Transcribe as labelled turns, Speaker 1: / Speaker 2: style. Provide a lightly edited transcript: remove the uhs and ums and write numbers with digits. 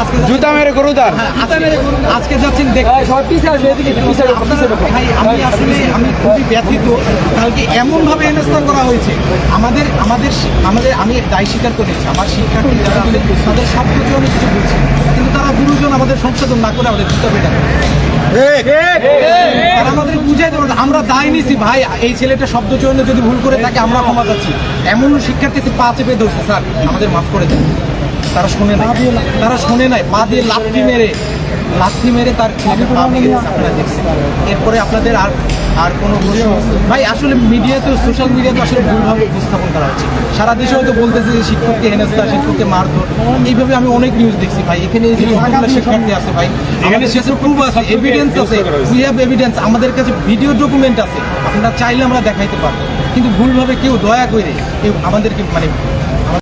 Speaker 1: আজকে
Speaker 2: জুতা মেরে গরু দান।
Speaker 1: আজকে যাচ্ছেন ভাই আমি খুবই ব্যথিত। কালকে এমনভাবে হেনস্থা করা হয়েছে আমাদের আমাদের আমাদের আমি দায় স্বীকার করেছি। আমার শিক্ষার্থী যারা আছে তাদের সব কিছু অনেক কিছু বলছি, কিন্তু তারা গুরুজন আমাদের সংশোধন না করে আমাদের জুতা পেটা তারা আমাদের বুঝাই দেবো। আমরা দায় নিছি ভাই, এই ছেলেটা শব্দ চয়নে যদি ভুল করে থাকে আমরা ক্ষমা চাচ্ছি। এমন শিক্ষার্থী পা চেপে ধরছে, স্যার আমাদের মাফ করে দেন। তারা শোনে নাই, পা দিয়ে লাথি মেরে তার ছেলেকে পা ভেঙে দিচ্ছে, আপনারা দেখছেন। এরপরে আপনাদের আর কোনো ভাই আসলে মিডিয়াতে, সোশ্যাল মিডিয়াতে আসলে ভুলভাবে উপস্থাপন করা হচ্ছে। সারা দেশে হয়তো বলতেছে যে শিক্ষককে হেনস্থা, শিক্ষককে মারধর, এইভাবে আমি অনেক নিউজ দেখছি ভাই। এখানে যে শিক্ষার্থী আছে ভাই, এখানে শেষে প্রুফ আছে, এভিডেন্স আছে, উই হ্যাভ এভিডেন্স, আমাদের কাছে ভিডিও ডকুমেন্ট আছে, আপনারা চাইলে আমরা দেখাইতে পারবো। কিন্তু ভুলভাবে কেউ দয়া করে কেউ আমাদেরকে মানে